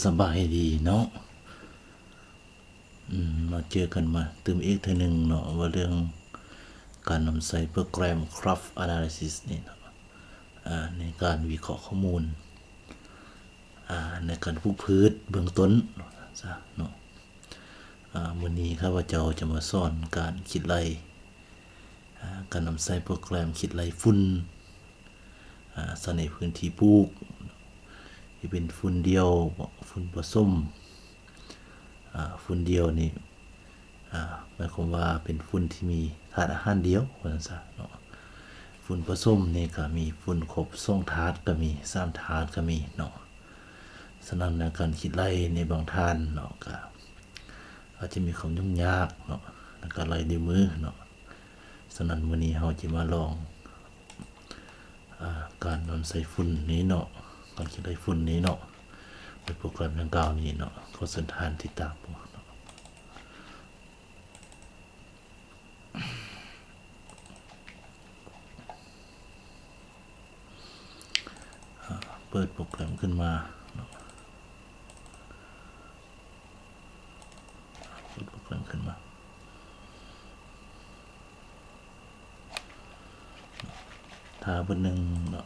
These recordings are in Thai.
สบายดีเนาะมาเจอกันมาเติมอีกเท่านึงเนาะว่าเรื่องการนำใช้โปรแกรม Craft Analysis นี่เนาะในการวิเคราะห์ข้อมูลในการปลูกพืชเบื้องต้นซะเนาะมื้อนี้ข้าพเจ้าจะมาสอนการคิดไล่การนำใช้โปรแกรมคิดไล่ฝุ่นในพื้นที่ปลูกที่เป็นฝุ่นเดียวฝุ่นผสมฝุ่นเดียวนี่หมายความว่าเป็นฝุ่นที่มีธาตุอาหารเดียวว่าซั่นซะเนาะฝุ่นผสมนี่ก็มีฝุ่นครบ2ธาตุก็มี3ธาตุก็มีเนาะฉะนั้นในการคิดไล่ในบางท่านเนาะก็อาจจะมีความยุ่งยากเนาะในการไล่ด้วยมือเนาะฉะนั้นมื้อนี้เราจะมาลองการนำใส่ฝุ่นนี้เนาะการคิดไล่ฝุ่นนี้เนาะในโปรแกรมดังกล่าวนี้เนาะขอเชิญท่านติดตามเปิดโปรแกรมขึ้นมาเปิดโปรแกรมขึ้นมาถ้าเบอร์หนึ่งเนาะ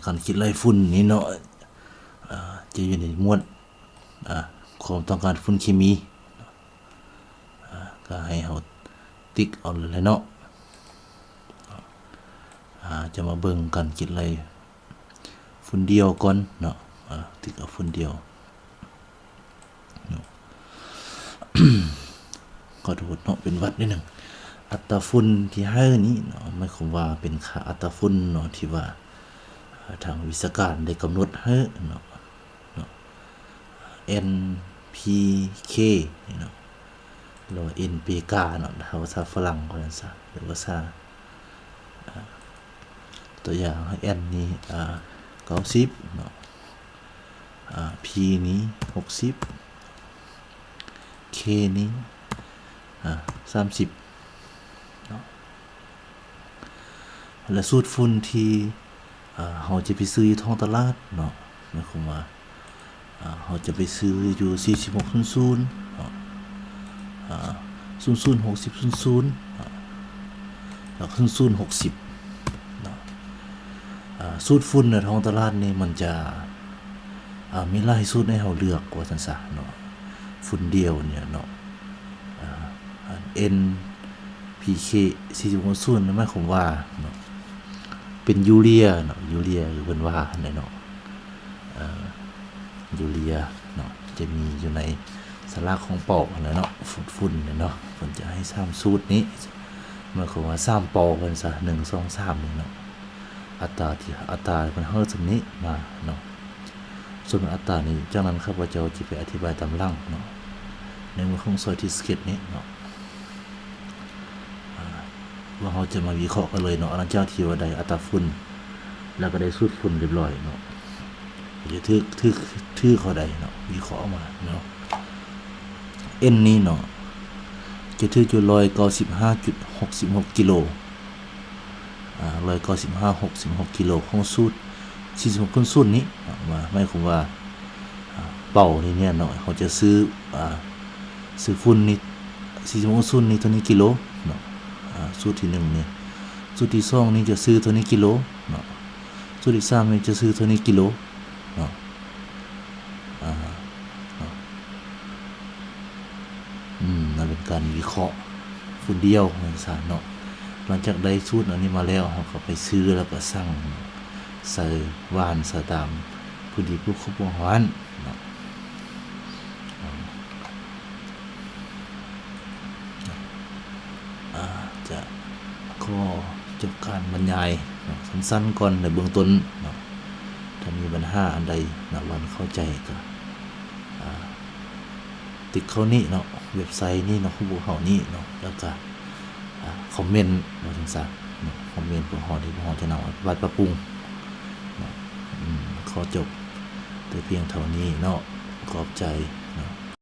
การคิดไล่ฝุ่นนี้เนาะจะอยู่ในหมวดความต้องการฝุ่นเคมีก็ให้เราติ๊กเอาเลยเนาะจะมาเบิ่งการคิดไล่ฝุ่นเดียวก่อนเนาะติ๊กเอาฝุ่นเดียวขอโทษเนาะเป็นวัดนิดนึงอัตราฝุ่นที่ให้นี้เนาะหมายความว่าเป็นค่าอัตราฝุ่นเนาะที่ว่าทางวิศวการได้กำหนดให้เนาะNPK เนาะหรือ NPK เนาะภาษาฝรั่งก็ได้ซะหรือภาษาตัวอย่างให้ N นี้90เนาะP นี้60 K นี้30เนาะและสูตรฝุ่นที่เราจะไปซื้ออยู่ท้องตลาดเนาะหมายความว่าเราจะไปซื้ออยู่4600เนาะ006000แล้ว0060เนาะสูตรฝุ่นในท้องตลาดนี่มันจะมีหลายสูตรให้เราเลือกว่าซั่นซะเนาะฝุ่นเดียวเนี่ยเนาะNPK 4600นั่นหมายความว่าเนาะเป็นยูเรียเนาะยูเรียคือเพิ่นว่าเนาะยูเรียเนาะจะมีอยู่ในสลากของปอกนั่นเนาะฝุ่นเนาะเพิ่นจะให้3สูตรนี้หมายความว่า3ปอกเพิ่นซะ1 2 3นี่เนาะอัตราเพิ่นเฮ็ดแบบนี้มาเนาะส่วนอัตรานี้จากนั้นข้าพเจ้าจะไปอธิบายตามหลังเนาะในมือของซอยที่สเก็ตนี้เนาะว่าเราจะมาวิเคราะห์กันเลยเนาะหลังจากที่ว่าได้อัตราฝุ่นแล้วก็ได้สูตรฝุ่นเรียบร้อยเนาะจะถือเขาได้เนาะวิเคราะห์มาเนาะ N นี้เนาะจะถืออยู่195.66 กิโล195.66 กิโลของสูตร46คนสูตรนี้มาหมายความว่าเป่านี่เนี่ยเนาะเขาจะซื้อฝุ่นนี่46สูตรนี้ตัวนี้กิโลเนาะสูตรที่1เนี่ยสูตรที่2นี่จะซื้อตัวนี้กิโลเนาะสูตรที่3นี่จะซื้อตัวนี้กิโลเนาะนั่นเป็นการวิเคราะห์ฝุ่นเดียวของสารเนาะหลังจากได้สูตรอันนี้มาแล้วเราก็ไปซื้อแล้วก็สั่งใส่วานใส่ตามพื้นที่ปลูกข้าวโพดหวานเนาะจะขอจบการบรรยายสั้นๆก่อนในเบื้องต้นเนาะถ้ามีปัญหาอันใดนะวันเข้าใจก็ติดเข้านี่เนาะเว็บไซต์นี่เนาะข้าวโพดเฮานี่เนาะแล้วก็คอมเมนต์ว่าจังซั่นเนาะคอมเมนต์พวกเฮาที่พวกเฮาจะนำปรับปรุงเนาะขอจบแต่เพียงเท่านี้เนาะขอบใจ